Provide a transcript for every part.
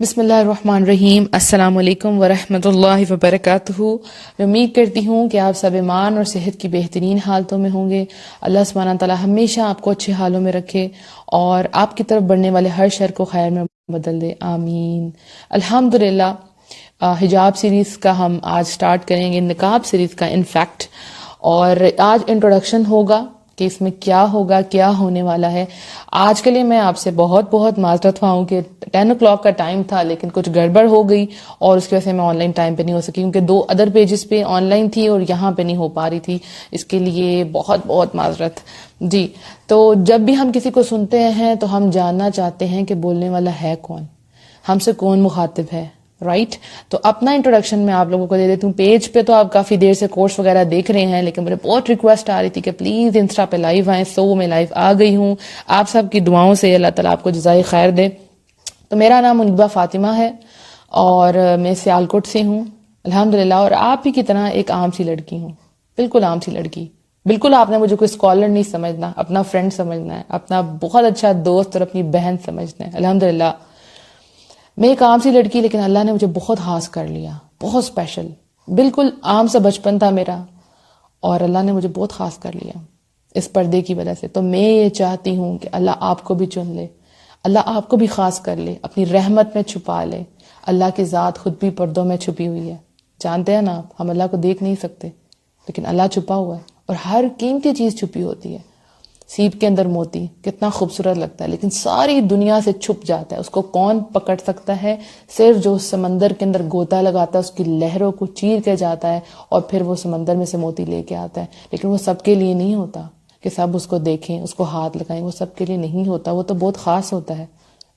بسم اللہ الرحمن الرحیم. السلام علیکم ورحمۃ اللہ وبرکاتہ. میں امید کرتی ہوں کہ آپ سب ایمان اور صحت کی بہترین حالتوں میں ہوں گے. اللہ سبحانہ تعالیٰ ہمیشہ آپ کو اچھے حالوں میں رکھے اور آپ کی طرف بڑھنے والے ہر شر کو خیر میں بدل دے. آمین. الحمدللہ حجاب سیریز کا ہم آج سٹارٹ کریں گے، نقاب سیریز کا انفیکٹ. اور آج انٹروڈکشن ہوگا کہ اس میں کیا ہوگا، کیا ہونے والا ہے. آج کے لیے میں آپ سے بہت بہت معذرت خواہ ہوں کہ 10 o'clock کا ٹائم تھا لیکن کچھ گڑبڑ ہو گئی اور اس کی وجہ سے میں آن لائن ٹائم پہ نہیں ہو سکی، کیونکہ 2 ادر پیجز پہ آن لائن تھی اور یہاں پہ نہیں ہو پا رہی تھی. اس کے لیے بہت بہت معذرت. جی، تو جب بھی ہم کسی کو سنتے ہیں تو ہم جاننا چاہتے ہیں کہ بولنے والا ہے کون، ہم سے کون مخاطب ہے، رائٹ؟ تو اپنا انٹروڈکشن میں آپ لوگوں کو دے دیتی ہوں. پیج پہ تو آپ کافی دیر سے کورس وغیرہ دیکھ رہے ہیں، لیکن مجھے بہت ریکویسٹ آ رہی تھی کہ پلیز انسٹا پہ لائیو آئیں. سو میں لائیو آ گئی ہوں. آپ سب کی دعاؤں سے اللہ تعالیٰ آپ کو جزائے خیر دے. تو میرا نام منیبہ فاطمہ ہے اور میں سیالکوٹ سے ہوں الحمدللہ. اور آپ ہی کی طرح ایک عام سی لڑکی ہوں، بالکل عام سی لڑکی. بالکل آپ نے مجھے کوئی اسکالر نہیں سمجھنا، اپنا فرینڈ سمجھنا ہے، اپنا بہت اچھا دوست اور اپنی بہن سمجھنا ہے. الحمدللہ میں ایک عام سی لڑکی، لیکن اللہ نے مجھے بہت خاص کر لیا، بہت اسپیشل. بالکل عام سا بچپن تھا میرا اور اللہ نے مجھے بہت خاص کر لیا اس پردے کی وجہ سے. تو میں یہ چاہتی ہوں کہ اللہ آپ کو بھی چن لے، اللہ آپ کو بھی خاص کر لے، اپنی رحمت میں چھپا لے. اللہ کی ذات خود بھی پردوں میں چھپی ہوئی ہے. جانتے ہیں نا آپ، ہم اللہ کو دیکھ نہیں سکتے لیکن اللہ چھپا ہوا ہے اور ہر قیمتی چیز چھپی ہوتی ہے. سیپ کے اندر موتی کتنا خوبصورت لگتا ہے لیکن ساری دنیا سے چھپ جاتا ہے. اس کو کون پکڑ سکتا ہے؟ صرف جو سمندر کے اندر گوتا لگاتا ہے، اس کی لہروں کو چیر کے جاتا ہے اور پھر وہ سمندر میں سے موتی لے کے آتا ہے. لیکن وہ سب کے لیے نہیں ہوتا کہ سب اس کو دیکھیں، اس کو ہاتھ لگائیں. وہ سب کے لیے نہیں ہوتا، وہ تو بہت خاص ہوتا ہے.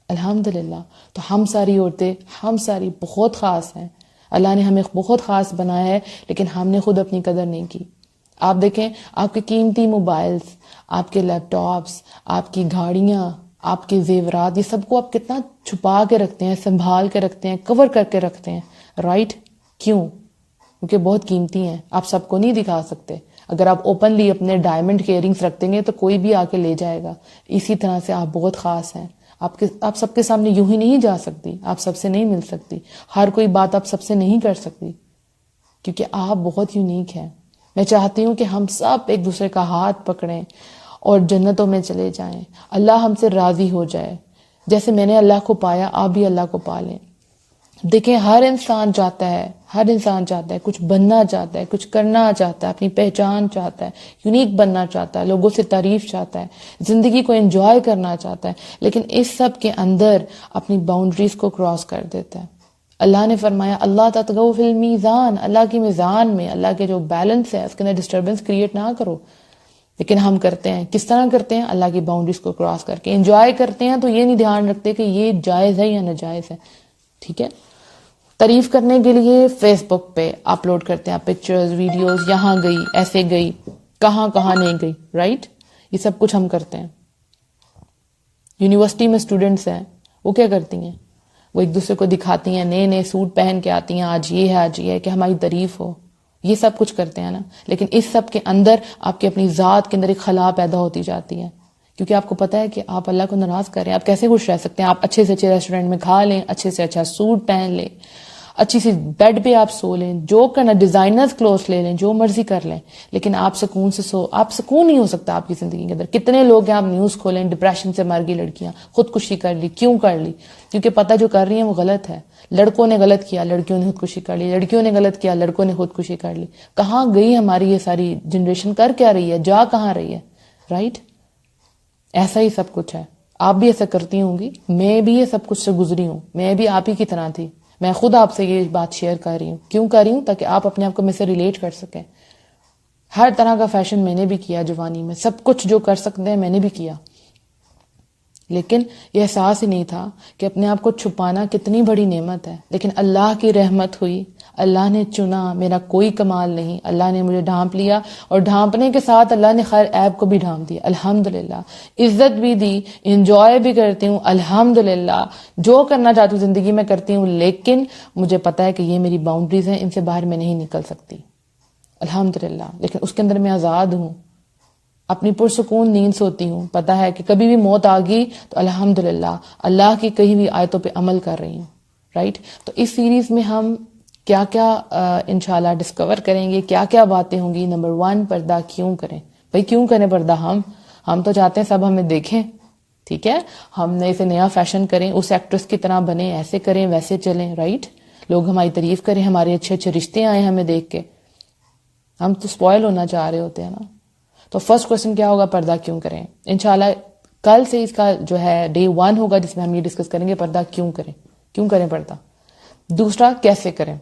الحمدللہ. تو ہم ساری عورتیں، ہم ساری بہت خاص ہیں. اللہ نے ہمیں بہت خاص بنایا ہے لیکن ہم نے خود اپنی قدر نہیں کی. آپ دیکھیں، آپ کے قیمتی موبائلز، آپ کے لیپ ٹاپس، آپ کی گاڑیاں، آپ کے زیورات، یہ سب کو آپ کتنا چھپا کے رکھتے ہیں، سنبھال کے رکھتے ہیں، کور کر کے رکھتے ہیں، رائٹ؟ کیوں؟ کیونکہ بہت قیمتی ہیں، آپ سب کو نہیں دکھا سکتے. اگر آپ اوپنلی اپنے ڈائمنڈ کے ایئرنگس رکھ دیں گے تو کوئی بھی آ کے لے جائے گا. اسی طرح سے آپ بہت خاص ہیں. آپ سب کے سامنے یوں ہی نہیں جا سکتی، آپ سب سے نہیں مل سکتی، ہر کوئی بات آپ سب سے نہیں کر سکتی کیونکہ آپ بہت یونیک ہیں. میں چاہتی ہوں کہ ہم سب ایک دوسرے کا ہاتھ پکڑیں اور جنتوں میں چلے جائیں. اللہ ہم سے راضی ہو جائے. جیسے میں نے اللہ کو پایا، آپ بھی اللہ کو پا لیں. دیکھیں، ہر انسان چاہتا ہے کچھ بننا چاہتا ہے، کچھ کرنا چاہتا ہے، اپنی پہچان چاہتا ہے، یونیک بننا چاہتا ہے، لوگوں سے تعریف چاہتا ہے، زندگی کو انجوائے کرنا چاہتا ہے، لیکن اس سب کے اندر اپنی باؤنڈریز کو کراس کر دیتا ہے. اللہ نے فرمایا اللہ تطغوا فی المیزان، اللہ کی میزان میں، اللہ کے جو بیلنس ہے اس کے اندر ڈسٹربنس کریٹ نہ کرو. لیکن ہم کرتے ہیں، کس طرح کرتے ہیں؟ اللہ کی باؤنڈریز کو کراس کر کے. انجوائے کرتے ہیں تو یہ نہیں دھیان رکھتے کہ یہ جائز ہے یا ناجائز ہے. ٹھیک ہے؟ تعریف کرنے کے لیے فیس بک پہ اپلوڈ کرتے ہیں پکچرز، ویڈیوز، یہاں گئی، ایسے گئی، کہاں نہیں گئی، رائٹ؟ یہ سب کچھ ہم کرتے ہیں. یونیورسٹی میں اسٹوڈنٹس ہیں، وہ کیا کرتی ہیں؟ وہ ایک دوسرے کو دکھاتی ہیں، نئے نئے سوٹ پہن کے آتی ہیں، آج یہ ہے کہ ہماری تعریف ہو. یہ سب کچھ کرتے ہیں نا. لیکن اس سب کے اندر آپ کی اپنی ذات کے اندر ایک خلا پیدا ہوتی جاتی ہے کیونکہ آپ کو پتا ہے کہ آپ اللہ کو ناراض کر رہے ہیں. آپ کیسے خوش رہ سکتے ہیں؟ آپ اچھے سے اچھے ریسٹورینٹ میں کھا لیں، اچھے سے اچھا سوٹ پہن لیں، اچھی سی بیڈ پہ آپ سو لیں، جو کرنا، ڈیزائنرز کلوتھ لے لیں، جو مرضی کر لیں، لیکن آپ سکون نہیں ہو سکتا آپ کی زندگی کے اندر. کتنے لوگ ہیں، آپ نیوز کھولیں، ڈپریشن سے مر گئی لڑکیاں، خودکشی کر لی. کیوں کر لی؟ کیونکہ پتہ جو کر رہی ہیں وہ غلط ہے. لڑکوں نے غلط کیا، لڑکیوں نے خودکشی کر لی، لڑکیوں نے غلط کیا، لڑکوں نے خودکشی کر لی. کہاں گئی ہماری یہ ساری جنریشن؟ کر کیا رہی ہے؟ جا کہاں رہی ہے؟ رائٹ؟ ایسا ہی سب کچھ ہے. آپ بھی ایسا کرتی ہوں گی، میں بھی یہ سب کچھ سے گزری ہوں، میں بھی آپ ہی کی طرح تھی. میں خود آپ سے یہ بات شیئر کر رہی ہوں. کیوں کر رہی ہوں؟ تاکہ آپ اپنے آپ کو مجھ سے ریلیٹ کر سکیں. ہر طرح کا فیشن میں نے بھی کیا جوانی میں، سب کچھ جو کر سکتے ہیں میں نے بھی کیا، لیکن یہ احساس ہی نہیں تھا کہ اپنے آپ کو چھپانا کتنی بڑی نعمت ہے. لیکن اللہ کی رحمت ہوئی، اللہ نے چنا. میرا کوئی کمال نہیں، اللہ نے مجھے ڈھانپ لیا اور ڈھانپنے کے ساتھ اللہ نے خیر عیب کو بھی ڈھانپ دیا. الحمدللہ. عزت بھی دی، انجوائے بھی کرتی ہوں الحمدللہ. جو کرنا چاہتی ہوں زندگی میں کرتی ہوں، لیکن مجھے پتا ہے کہ یہ میری باؤنڈریز ہیں، ان سے باہر میں نہیں نکل سکتی الحمدللہ. لیکن اس کے اندر میں آزاد ہوں، اپنی پرسکون نیند سوتی ہوں. پتا ہے کہ کبھی بھی موت آ گئی تو الحمدللہ اللہ کی کہی ہوئی آیتوں پہ عمل کر رہی ہوں. رائٹ. تو اس سیریز میں ہم کیا کیا انشاءاللہ ڈسکور کریں گے, کیا کیا باتیں ہوں گی. نمبر 1, پردہ کیوں کریں. بھائی کیوں کریں پردہ؟ ہم تو چاہتے ہیں سب ہمیں دیکھیں, ٹھیک ہے, ہم نے اسے نیا فیشن کریں, اس ایکٹریس کی طرح بنیں, ایسے کریں ویسے چلیں, رائٹ. لوگ ہماری تعریف کریں, ہمارے اچھے اچھے رشتے آئیں ہمیں دیکھ کے. ہم تو سپوائل ہونا چاہ رہے ہوتے ہیں نا. تو فرسٹ کوسچن کیا ہوگا؟ پردہ کیوں کریں. انشاءاللہ کل سے اس کا جو ہے ڈے 1 ہوگا جس میں ہم یہ ڈسکس کریں گے پردہ کیوں کریں, کیوں کریں پردہ. دوسرا, کیسے کریں.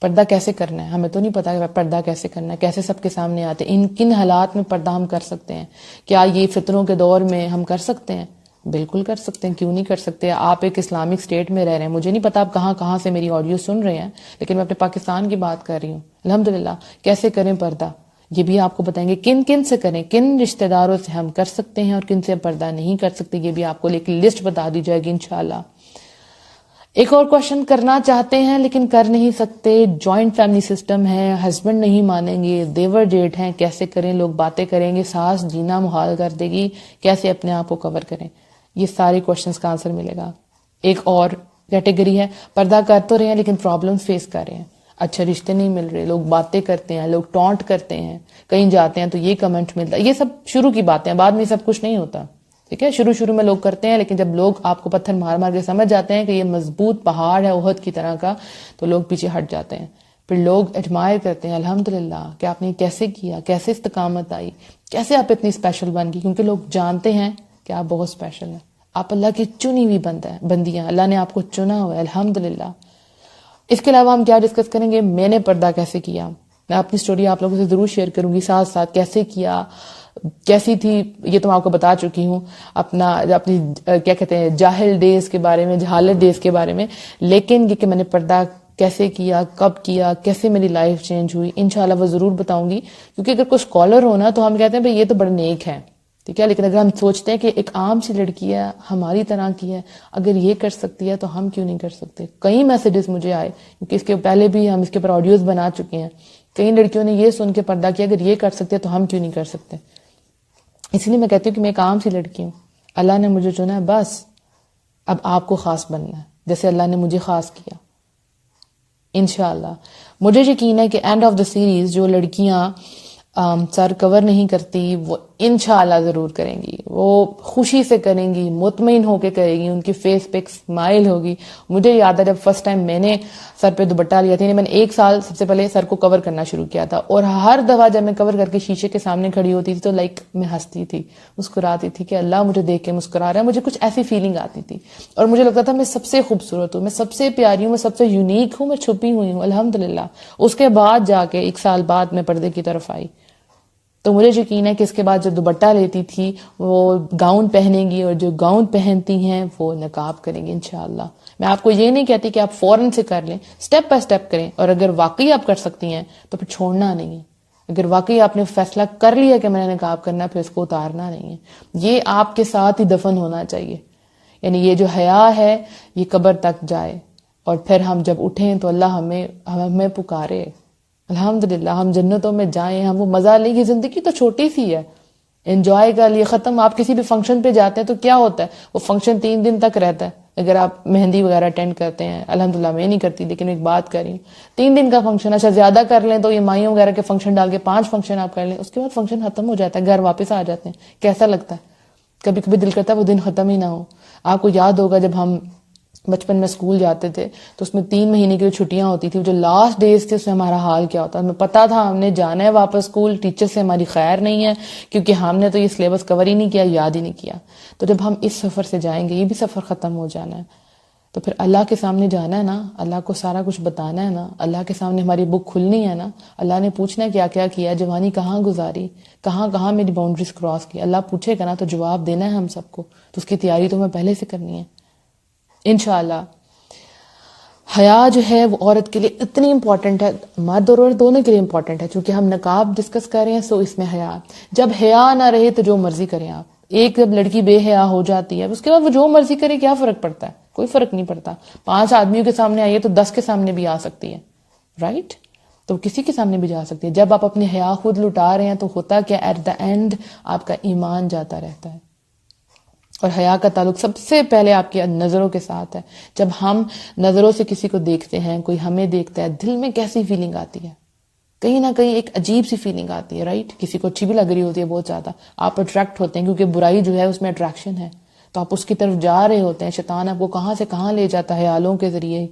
پردہ کیسے کرنا ہے, ہمیں تو نہیں پتا کہ پردہ کیسے کرنا ہے, کیسے سب کے سامنے آتے ہیں, کن حالات میں پردہ ہم کر سکتے ہیں. کیا یہ فتنوں کے دور میں ہم کر سکتے ہیں؟ بالکل کر سکتے ہیں, کیوں نہیں کر سکتے. آپ ایک اسلامک اسٹیٹ میں رہ رہے ہیں, مجھے نہیں پتا آپ کہاں کہاں سے میری آڈیو سن رہے ہیں, لیکن میں اپنے پاکستان کی بات کر رہی ہوں. الحمدللہ. کیسے کریں پردہ, یہ بھی آپ کو بتائیں گے. کن کن سے کریں, کن رشتہ داروں سے ہم کر سکتے ہیں اور کن سے پردہ نہیں کر سکتے, یہ بھی آپ کو ایک لسٹ بتا دی جائے گی انشاءاللہ. ایک اور کوشچن کرنا چاہتے ہیں لیکن کر نہیں سکتے. جوائنٹ فیملی سسٹم ہے, ہسبینڈ نہیں مانیں گے, دیور جیٹ ہیں, کیسے کریں. لوگ باتیں کریں گے, ساس جینا محال کر دے گی, کیسے اپنے آپ کو کور کریں. یہ سارے کوشچنس کا آنسر ملے گا. ایک اور کیٹیگری ہے, پردہ کر تو رہے ہیں لیکن پرابلمس فیس کر رہے ہیں. اچھے رشتے نہیں مل رہے, لوگ باتیں کرتے ہیں, لوگ ٹونٹ کرتے ہیں, کہیں جاتے ہیں تو یہ کمنٹ ملتا ہے. یہ سب شروع کی باتیں ہیں, بعد میں سب کچھ نہیں ہوتا, ٹھیک ہے. شروع میں لوگ کرتے ہیں, لیکن جب لوگ آپ کو پتھر مار مار کے سمجھ جاتے ہیں کہ یہ مضبوط پہاڑ ہے احد کی طرح کا, تو لوگ پیچھے ہٹ جاتے ہیں. پھر لوگ ایڈمائر کرتے ہیں, الحمدللہ کہ آپ نے کیسے کیا, کیسے استقامت آئی, کیسے آپ اتنی اسپیشل بن گئی. کیونکہ لوگ جانتے ہیں کہ آپ بہت اسپیشل ہیں, آپ اللہ کی چنی ہوئی بندیاں, اللہ نے آپ کو چنا ہوا ہے, الحمدللہ. اس کے علاوہ ہم کیا ڈسکس کریں گے؟ میں نے پردہ کیسے کیا. میں اپنی سٹوری آپ لوگوں سے ضرور شیئر کروں گی, ساتھ ساتھ کیسے کیا, کیسی تھی, یہ تو میں آپ کو بتا چکی ہوں. اپنی کیا کہتے ہیں جاہل ڈیز کے بارے میں, جہالت ڈیز کے بارے میں. لیکن یہ کہ میں نے پردہ کیسے کیا, کب کیا, کیسے میری لائف چینج ہوئی, انشاءاللہ وہ ضرور بتاؤں گی. کیونکہ اگر کوئی اسکالر ہونا تو ہم کہتے ہیں بھائی یہ تو بڑے نیک ہے, ٹھیک ہے. لیکن اگر ہم سوچتے ہیں کہ ایک عام سی لڑکی ہے, ہماری طرح کی ہے, اگر یہ کر سکتی ہے تو ہم کیوں نہیں کر سکتے. کئی میسیجز مجھے آئے, کیونکہ اس کے پہلے بھی ہم اس کے اوپر آڈیوز بنا چکے ہیں. کئی لڑکیوں نے یہ سن کے پردہ کیا, اگر یہ کر سکتے ہیں تو ہم کیوں نہیں کر سکتے. اس لیے میں کہتی ہوں کہ میں ایک عام سی لڑکی ہوں, اللہ نے مجھے چنا ہے, بس اب آپ کو خاص بننا ہے جیسے اللہ نے مجھے خاص کیا. انشاءاللہ مجھے یقین ہے کہ اینڈ آف دا سیریز جو لڑکیاں سر کور نہیں کرتی وہ انشاءاللہ ضرور کریں گی, وہ خوشی سے کریں گی, مطمئن ہو کے کریں گی, ان کی فیس پہ ایک اسمائل ہوگی. مجھے یاد ہے جب فرسٹ ٹائم میں نے سر پہ دوپٹہ لیا تھا, میں نے 1 سال سب سے پہلے سر کو کور کرنا شروع کیا تھا, اور ہر دفعہ جب میں کور کر کے شیشے کے سامنے کھڑی ہوتی تھی تو میں ہنستی تھی, مسکراتی تھی کہ اللہ مجھے دیکھ کے مسکرا رہا ہے. مجھے کچھ ایسی فیلنگ آتی تھی, اور مجھے لگتا تھا میں سب سے خوبصورت ہوں, میں سب سے پیاری ہوں, میں سب سے یونیک ہوں, میں چھپی ہوئی ہوں. الحمدللہ اس کے بعد جا کے 1 سال بعد میں پردے کی طرف آئی. تو مجھے یقین ہے کہ اس کے بعد جو دوپٹہ لیتی تھی وہ گاؤن پہنے گی, اور جو گاؤن پہنتی ہیں وہ نقاب کریں گی انشاءاللہ. میں آپ کو یہ نہیں کہتی کہ آپ فوراً سے کر لیں, سٹیپ بائی سٹیپ کریں, اور اگر واقعی آپ کر سکتی ہیں تو پھر چھوڑنا نہیں ہے. اگر واقعی آپ نے فیصلہ کر لیا کہ میں نے نقاب کرنا, پھر اس کو اتارنا نہیں ہے. یہ آپ کے ساتھ ہی دفن ہونا چاہیے. یعنی یہ جو حیا ہے یہ قبر تک جائے, اور پھر ہم جب اٹھیں تو اللہ ہمیں پکارے. الحمدللہ ہم جنتوں میں جائیں, ہم وہ مزہ لیں. یہ زندگی تو چھوٹی سی ہے, انجوائے کر لیے ختم. آپ کسی بھی فنکشن پہ جاتے ہیں تو کیا ہوتا ہے, وہ فنکشن 3 دن تک رہتا ہے. اگر آپ مہندی وغیرہ اٹینڈ کرتے ہیں, الحمدللہ میں نہیں کرتی لیکن ایک بات کر رہی ہوں, 3 دن کا فنکشن, اچھا زیادہ کر لیں تو یہ مائیوں وغیرہ کے فنکشن ڈال کے 5 فنکشن آپ کر لیں, اس کے بعد فنکشن ختم ہو جاتا ہے, گھر واپس آ جاتے ہیں. کیسا لگتا ہے؟ کبھی کبھی دل کرتا ہے وہ دن ختم ہی نہ ہو. آپ کو یاد ہوگا جب ہم بچپن میں اسکول جاتے تھے تو اس میں 3 مہینے کی جو چھٹیاں ہوتی تھی, جو لاسٹ ڈیز تھے, اس میں ہمارا حال کیا ہوتا. ہمیں پتا تھا ہم نے جانا ہے واپس اسکول, ٹیچر سے ہماری خیر نہیں ہے کیونکہ ہم نے تو یہ سلیبس کور ہی نہیں کیا, یاد ہی نہیں کیا. تو جب ہم اس سفر سے جائیں گے, یہ بھی سفر ختم ہو جانا ہے, تو پھر اللہ کے سامنے جانا ہے نا, اللہ کو سارا کچھ بتانا ہے نا, اللہ کے سامنے ہماری بک کھلنی ہے نا. اللہ نے پوچھنا ہے کیا کیا کیا, جوانی کہاں گزاری, کہاں کہاں میری باؤنڈریز کراس کی. اللہ پوچھے گا نا تو جواب دینا ہے ہم سب کو, تو اس کی تیاری تو ہمیں پہلے سے کرنی ہے انشاءاللہ. حیا جو ہے وہ عورت کے لیے اتنی امپورٹنٹ ہے, مرد اور عورت دونوں کے لیے امپورٹنٹ ہے. چونکہ ہم نقاب ڈسکس کر رہے ہیں سو اس میں حیا. جب حیا نہ رہے تو جو مرضی کریں آپ. ایک جب لڑکی بے حیا ہو جاتی ہے اس کے بعد وہ جو مرضی کرے, کیا فرق پڑتا ہے؟ کوئی فرق نہیں پڑتا. 5 آدمیوں کے سامنے آئیے تو 10 کے سامنے بھی آ سکتی ہے, رائٹ. تو کسی کے سامنے بھی جا سکتی ہے. جب آپ اپنی حیا خود لٹا رہے ہیں تو ہوتا کیا, ایٹ دا اینڈ آپ کا ایمان جاتا رہتا ہے. اور حیا کا تعلق سب سے پہلے آپ کی نظروں کے ساتھ ہے. جب ہم نظروں سے کسی کو دیکھتے ہیں، کوئی ہمیں دیکھتا ہے، دل میں کیسی فیلنگ آتی ہے؟ کہیں نہ کہیں ایک عجیب سی فیلنگ آتی ہے، رائٹ؟ کسی کو اچھی بھی لگ رہی ہوتی ہے بہت زیادہ، آپ اٹریکٹ ہوتے ہیں کیونکہ برائی جو ہے اس میں اٹریکشن ہے، تو آپ اس کی طرف جا رہے ہوتے ہیں. شیطان آپ کو کہاں سے کہاں لے جاتا ہے خیالوں کے ذریعے،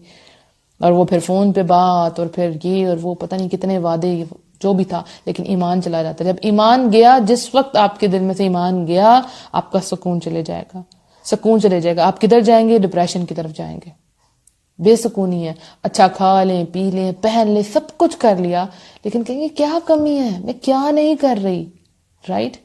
اور وہ پھر فون پہ بات، اور پھر یہ اور وہ پتہ نہیں کتنے وعدے، جو بھی تھا. لیکن ایمان چلا جاتا ہے. جب ایمان گیا، جس وقت آپ کے دل میں سے ایمان گیا، آپ کا سکون چلے جائے گا، سکون چلے جائے گا. آپ کدھر جائیں گے؟ ڈپریشن کی طرف جائیں گے. بے سکونی ہے. اچھا کھا لیں، پی لیں، پہن لیں، سب کچھ کر لیا، لیکن کہیں گے کیا کمی ہے، میں کیا نہیں کر رہی، رائٹ؟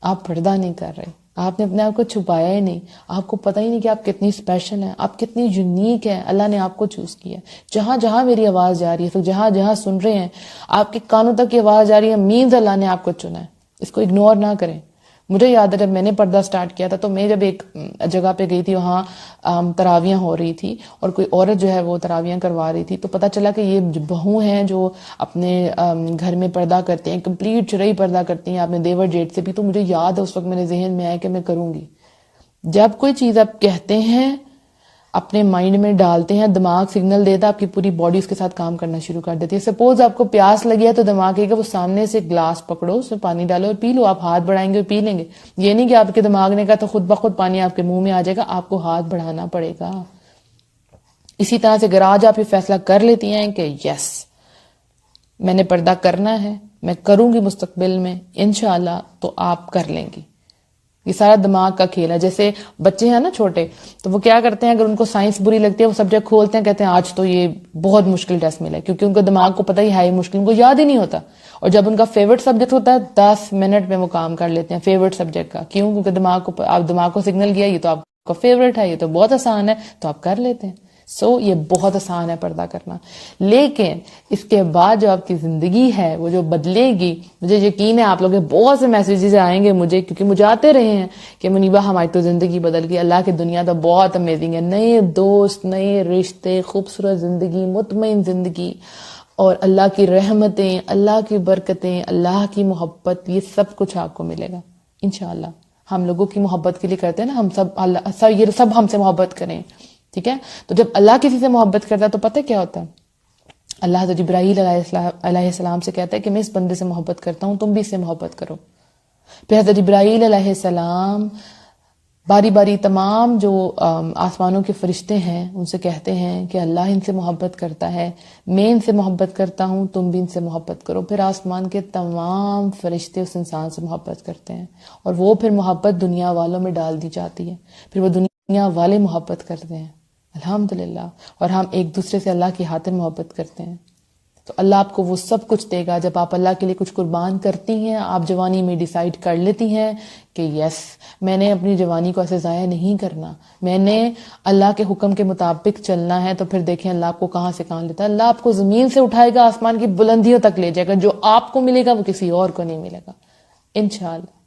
آپ پردہ نہیں کر رہے، آپ نے اپنے آپ کو چھپایا ہی نہیں، آپ کو پتہ ہی نہیں کہ آپ کتنی اسپیشل ہیں، آپ کتنی یونیک ہیں. اللہ نے آپ کو چوز کیا. جہاں جہاں میری آواز جا رہی ہے، پھر جہاں جہاں سن رہے ہیں، آپ کے کانوں تک یہ آواز جا رہی ہے، مینز اللہ نے آپ کو چنا ہے. اس کو اگنور نہ کریں. مجھے یاد ہے جب میں نے پردہ سٹارٹ کیا تھا تو میں جب ایک جگہ پہ گئی تھی، وہاں تراویاں ہو رہی تھی، اور کوئی عورت جو ہے وہ تراویاں کروا رہی تھی، تو پتہ چلا کہ یہ بہو ہیں جو اپنے گھر میں پردہ کرتے ہیں، کمپلیٹ شرعی پردہ کرتی ہیں اپنے دیور جیٹ سے بھی. تو مجھے یاد ہے اس وقت میرے ذہن میں آیا کہ میں کروں گی. جب کوئی چیز آپ کہتے ہیں، اپنے مائنڈ میں ڈالتے ہیں، دماغ سگنل دیتا ہے، آپ کی پوری باڈی اس کے ساتھ کام کرنا شروع کر دیتی ہے. سپوز آپ کو پیاس لگی ہے تو دماغ کہے گا وہ سامنے سے گلاس پکڑو، اس میں پانی ڈالو اور پی لو. آپ ہاتھ بڑھائیں گے اور پی لیں گے. یہ نہیں کہ آپ کے دماغ نے کہا تو خود بخود پانی آپ کے منہ میں آ جائے گا، آپ کو ہاتھ بڑھانا پڑے گا. اسی طرح سے اگر آج آپ یہ فیصلہ کر لیتی ہیں کہ یس میں نے پردہ کرنا ہے، میں کروں گی مستقبل میں انشاءاللہ، تو آپ کر لیں گی. یہ سارا دماغ کا کھیل ہے. جیسے بچے ہیں نا چھوٹے، تو وہ کیا کرتے ہیں، اگر ان کو سائنس بری لگتی ہے وہ سبجیکٹ کھولتے ہیں، کہتے ہیں آج تو یہ بہت مشکل ٹیسٹ ملا ہے، کیونکہ ان کو دماغ کو پتہ ہی ہے یہ مشکل، ان کو یاد ہی نہیں ہوتا. اور جب ان کا فیورٹ سبجیکٹ ہوتا ہے 10 منٹ میں وہ کام کر لیتے ہیں فیورٹ سبجیکٹ کا. کیوں؟ کیونکہ دماغ کو سگنل گیا یہ تو آپ کا فیورٹ ہے، یہ تو بہت آسان ہے، تو آپ کر لیتے ہیں. یہ بہت آسان ہے پردہ کرنا. لیکن اس کے بعد جو آپ کی زندگی ہے وہ جو بدلے گی، مجھے یقین ہے آپ لوگ بہت سے میسیجز آئیں گے مجھے، کیونکہ مجھے آتے رہے ہیں کہ منیبہ ہماری تو زندگی بدل گئی. اللہ کی دنیا تو بہت امیزنگ ہے. نئے دوست، نئے رشتے، خوبصورت زندگی، مطمئن زندگی، اور اللہ کی رحمتیں، اللہ کی برکتیں، اللہ کی محبت، یہ سب کچھ آپ کو ملے گا انشاءاللہ. ہم لوگوں کی محبت کے لیے کرتے ہیں نا، ہم سب یہ سب ہم سے محبت کریں، ٹھیک ہے؟ تو جب اللہ کسی سے محبت کرتا ہے تو پتہ کیا ہوتا ہے؟ اللہ حضرت جبرائیل علیہ السلام سے کہتا ہے کہ میں اس بندے سے محبت کرتا ہوں، تم بھی اس سے محبت کرو. پھر حضرت جبرائیل علیہ السلام باری باری تمام جو آسمانوں کے فرشتے ہیں ان سے کہتے ہیں کہ اللہ ان سے محبت کرتا ہے، میں ان سے محبت کرتا ہوں، تم بھی ان سے محبت کرو. پھر آسمان کے تمام فرشتے اس انسان سے محبت کرتے ہیں، اور وہ پھر محبت دنیا والوں میں ڈال دی جاتی ہے. پھر وہ دنیا والے محبت کرتے ہیں الحمدللہ، اور ہم ایک دوسرے سے اللہ کی خاطر محبت کرتے ہیں. تو اللہ آپ کو وہ سب کچھ دے گا جب آپ اللہ کے لیے کچھ قربان کرتی ہیں. آپ جوانی میں ڈیسائیڈ کر لیتی ہیں کہ یس میں نے اپنی جوانی کو ایسے ضائع نہیں کرنا، میں نے اللہ کے حکم کے مطابق چلنا ہے. تو پھر دیکھیں اللہ آپ کو کہاں سے کہاں لیتا ہے. اللہ آپ کو زمین سے اٹھائے گا، آسمان کی بلندیوں تک لے جائے گا. جو آپ کو ملے گا وہ کسی اور کو نہیں ملے گا انشاءاللہ.